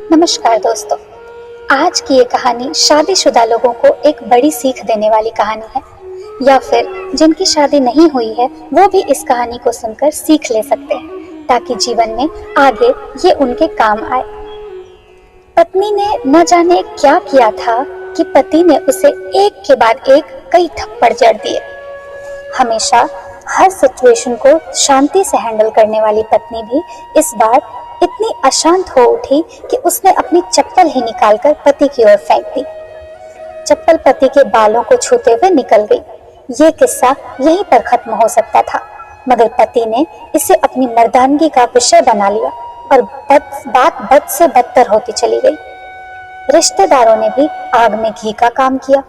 नमस्कार दोस्तों। आज की ये कहानी शादीशुदा लोगों को एक बड़ी सीख देने वाली कहानी है, या फिर जिनकी शादी नहीं हुई है वो भी इस कहानी को सुनकर सीख ले सकते हैं ताकि जीवन में आगे ये उनके काम आए। पत्नी ने न जाने क्या किया था कि पति ने उसे एक के बाद एक कई थप्पड़ जड़ दिए। हमेशा हर सिचुएशन को शांति से हैंडल करने वाली पत्नी भी इस बार इतनी अशांत हो उठी कि उसने अपनी चप्पल ही निकालकर पति की ओर फेंक दी। चप्पल पति के बालों को छूते हुए निकल गई। ये किस्सा यहीं पर खत्म हो सकता था, मगर पति ने इसे अपनी मर्दानगी का विषय बना लिया और बात बद से बदतर होती चली गई। रिश्तेदारों ने भी आग में घी का काम किया।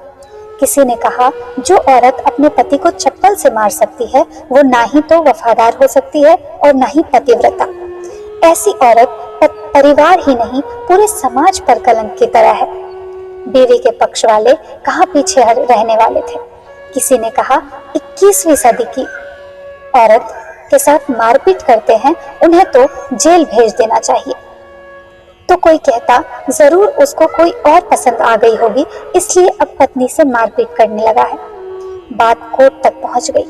किसी ने कहा, जो औरत अपने पति को चप्पल से मार सकती है वो ना ही तो वफादार हो सकती है और ना ही पतिव्रता। ऐसी औरत परिवार ही नहीं पूरे समाज पर कलंक की तरह है। बीवी के पक्ष वाले कहाँ पीछे रहने वाले थे। किसी ने कहा, 21वीं सदी की औरत के साथ मारपीट करते हैं, उन्हें तो जेल भेज देना चाहिए। तो कोई कहता, जरूर उसको कोई और पसंद आ गई होगी इसलिए अब पत्नी से मारपीट करने लगा है। बात कोर्ट तक पहुंच गई।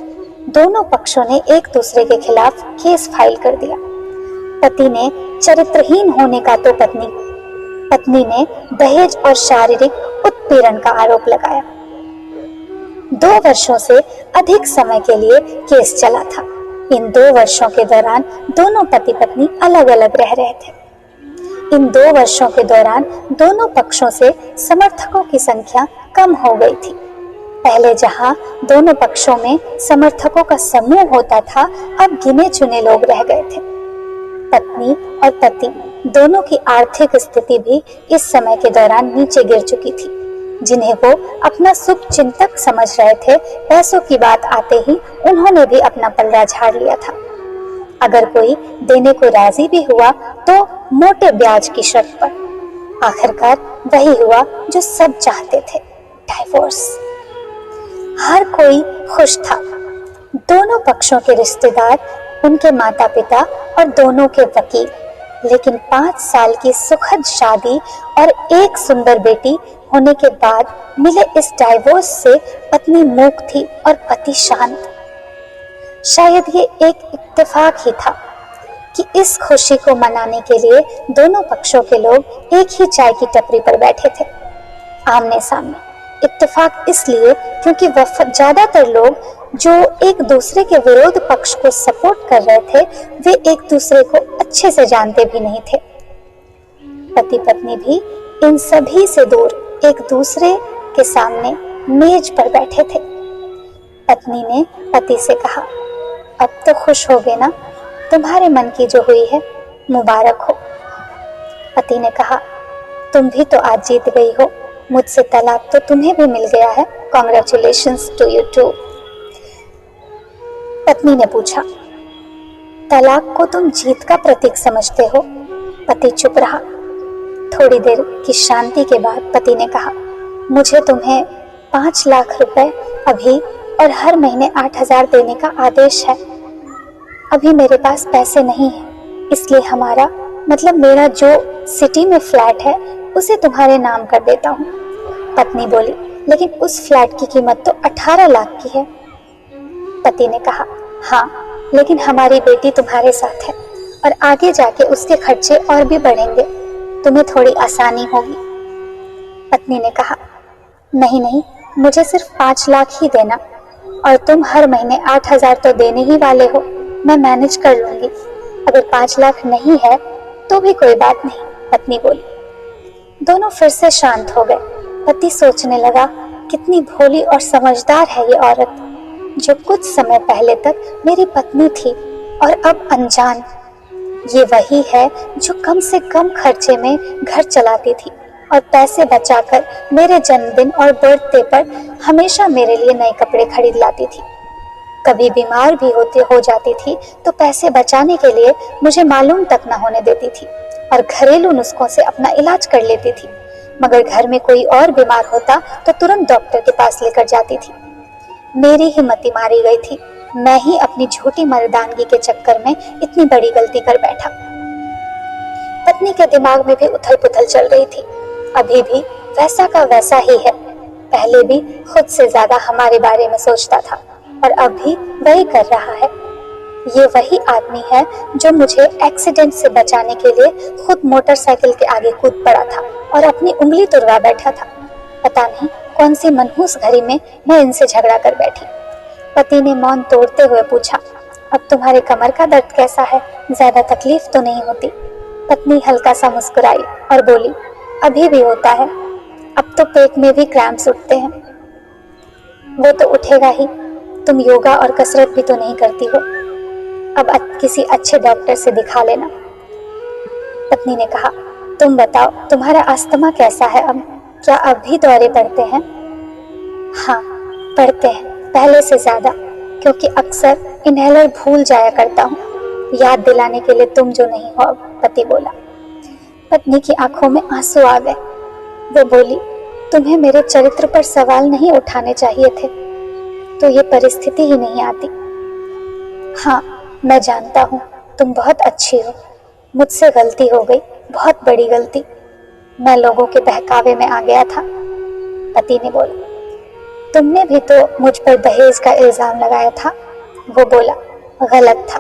दोनों पक्षों ने एक दूसरे के खिलाफ केस फाइल कर दिया। पति ने चरित्रहीन होने का तो पत्नी ने दहेज और शारीरिक उत्पीड़न का आरोप लगाया। 2 वर्षों से अधिक समय के लिए केस चला था। इन 2 वर्षों के दौरान दोनों पति पत्नी अलग अलग रह रहे थे। इन 2 वर्षों के दौरान दोनों पक्षों से समर्थकों की संख्या कम हो गई थी। पहले जहां दोनों पक्षों में समर्थकों का समूह होता था, अब गिने चुने लोग रह गए थे। पत्नी और पति दोनों की आर्थिक स्थिति भी इस समय के दौरान नीचे गिर चुकी थी। जिन्हें वो अपना शुभ चिंतक समझ रहे थे, पैसों की बात आते ही उन्होंने भी अपना पल्ला झाड़ लिया था। अगर कोई देने को राजी भी हुआ तो मोटे ब्याज की शर्त पर। आखिरकार वही हुआ जो सब चाहते थे, डाइवोर्स। हर कोई खुश था। दोनों पक्षों के रिश्तेदार, उनके माता पिता और दोनों के वकील। लेकिन 5 साल की सुखद शादी और एक सुंदर बेटी होने के बाद मिले इस डाइवोर्स से पत्नी मूक थी और पति शांत। शायद ये एक इत्तेफाक ही था कि इस खुशी को मनाने के लिए दोनों पक्षों के लोग एक ही चाय की टपरी पर बैठे थे, आमने सामने। इत्तेफाक इसलिए क्योंकि ज्यादातर लोग जो एक दूसरे के विरोध पक्ष को सपोर्ट कर रहे थे, वे एक दूसरे को अच्छे से जानते भी नहीं थे। पति पत्नी भी इन सभी से दूर एक दूसरे के सामने मेज पर बैठे थे। पत्नी ने पति से कहा, अब तो खुश हो गए ना, तुम्हारे मन की जो हुई है मुबारक हो। पति ने कहा, तुम भी तो आज जीत गई हो, मुझसे तलाक तो तुम्हें भी मिल गया है, कॉन्ग्रेचुलेशंस टू यू टू। पत्नी ने पूछा, तलाक को तुम जीत का प्रतीक समझते हो? पति चुप रहा। थोड़ी देर की शांति के बाद पति ने कहा, मुझे तुम्हें 5 लाख रुपए अभी और हर महीने 8,000 देने का आदेश है। अभी मेरे पास पैसे नहीं है, इसलिए मेरा जो सिटी में फ्लैट है उसे तुम्हारे नाम कर देता हूँ। पत्नी बोली, लेकिन उस फ्लैट की कीमत तो 18 लाख की है। पति ने कहा, हाँ, लेकिन हमारी बेटी तुम्हारे साथ है और आगे जाके उसके खर्चे और भी बढ़ेंगे, तुम्हें थोड़ी आसानी होगी। पत्नी ने कहा, नहीं, मुझे सिर्फ 5 लाख ही देना, और तुम हर महीने 8,000 तो देने ही वाले हो, मैं मैनेज कर लूंगी। अगर 5 लाख नहीं है तो भी कोई बात नहीं, पत्नी बोली। दोनों फिर से शांत हो गए। पति सोचने लगा, कितनी भोली और समझदार है ये औरत, जो कुछ समय पहले तक मेरी पत्नी थी और अब अनजान। ये वही है जो कम से कम खर्चे में घर चलाती थी और पैसे बचाकर मेरे जन्मदिन और बर्थडे पर हमेशा मेरे लिए नए कपड़े खरीद लाती थी। कभी बीमार भी हो जाती थी तो पैसे बचाने के लिए मुझे मालूम तक न होने देती थी और घरेलू नुस्खों से अपना इलाज कर लेती थी। मगर घर में कोई और बीमार होता तो तुरंत डॉक्टर के पास लेकर जाती थी। मेरी हिम्मत मारी गई थी। मैं ही अपनी झूठी मर्दानगी के चक्कर में इतनी बड़ी गलती कर बैठा। पत्नी के दिमाग में भी उथल पुथल चल रही थी। अभी भी वैसा का वैसा ही है। पहले भी खुद से ज्यादा हमारे बारे में सोचता था और अब भी वही कर रहा है। ये वही आदमी है जो मुझे एक्सीडेंट से बचाने के लिए खुद मोटरसाइकिल के आगे कूद पड़ा था और अपनी उंगली तुड़वा बैठा था। पता नहीं कौन सी मनहूस घड़ी में मैं इनसे झगड़ा कर बैठी। पति ने मौन तोड़ते हुए पूछा, अब तुम्हारे कमर का दर्द कैसा है? ज्यादा तकलीफ तो नहीं होती? पत्नी हल्का सा मुस्कुराई और बोली, अभी भी होता है। अब तो पेट में भी क्रैम्प्स उठते हैं। वो तो उठेगा ही। तुम योगा और कसरत भी तो नहीं करती हो। अब किसी अच्छे डॉक्टर से दिखा लेना। पत्नी ने कहा, तुम बताओ तुम्हारा अस्थमा कैसा है अब? क्या अब भी दौरे पड़ते हैं? हाँ, पड़ते हैं, पहले से ज्यादा, क्योंकि अक्सर इनहेलर भूल जाया करता हूँ। याद दिलाने के लिए तुम जो नहीं हो अब, पति बोला। पत्नी की आंखों में आंसू आ गए। वो बोली, तुम्हें मेरे चरित्र पर सवाल नहीं उठाने चाहिए थे, तो ये परिस्थिति ही नहीं आती। हाँ, मैं जानता हूँ तुम बहुत अच्छी हो। मुझसे गलती हो गई, बहुत बड़ी गलती। मैं लोगों के बहकावे में आ गया था। पति ने बोला, तुमने भी तो मुझ पर दहेज का इल्जाम लगाया था। वो बोला, गलत था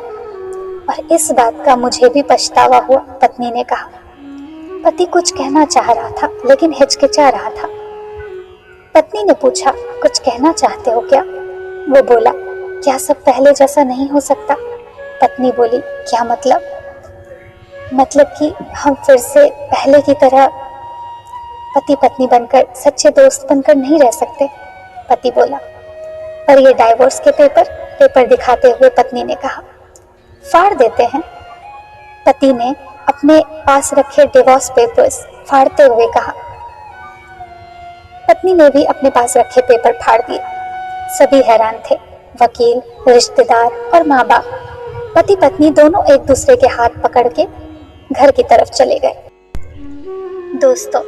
और इस बात का मुझे भी पछतावा हुआ, पत्नी ने कहा। पति कुछ कहना चाह रहा था लेकिन हिचकिचा रहा था। पत्नी ने पूछा, कुछ कहना चाहते हो क्या? वो बोला, क्या सब पहले जैसा नहीं हो सकता? पत्नी बोली, क्या मतलब? मतलब कि हम फिर से पहले की तरह पति पत्नी बनकर, सच्चे दोस्त बनकर नहीं रह सकते? पति बोला, पर ये डाइवोर्स के पेपर दिखाते हुए पत्नी ने कहा, फाड़ देते हैं। पति ने अपने पास रखे डिवोर्स पेपर्स फाड़ते हुए कहा। पत्नी ने भी अपने पास रखे पेपर फाड़ दिए। सभी हैरान थे, वकील, रिश्तेदार और माँ बाप। पति पत्नी दोनों एक दूसरे के हाथ पकड़ के घर की तरफ चले गए। दोस्तों,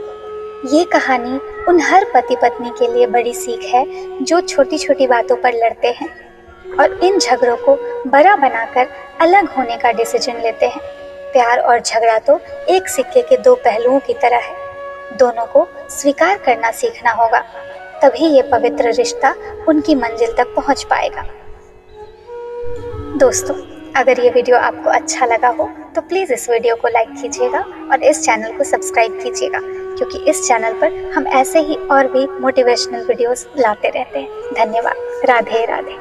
ये कहानी उन हर पति पत्नी के लिए बड़ी सीख है जो छोटी छोटी बातों पर लड़ते हैं और इन झगड़ों को बड़ा बनाकर अलग होने का डिसीजन लेते हैं। प्यार और झगड़ा तो एक सिक्के के दो पहलुओं की तरह है। दोनों को स्वीकार करना सीखना होगा, तभी ये पवित्र रिश्ता उनकी मंजिल तक पहुंच पाएगा। दोस्तों, अगर ये वीडियो आपको अच्छा लगा हो तो प्लीज़ इस वीडियो को लाइक कीजिएगा और इस चैनल को सब्सक्राइब कीजिएगा, क्योंकि इस चैनल पर हम ऐसे ही और भी मोटिवेशनल वीडियोस लाते रहते हैं। धन्यवाद। राधे राधे।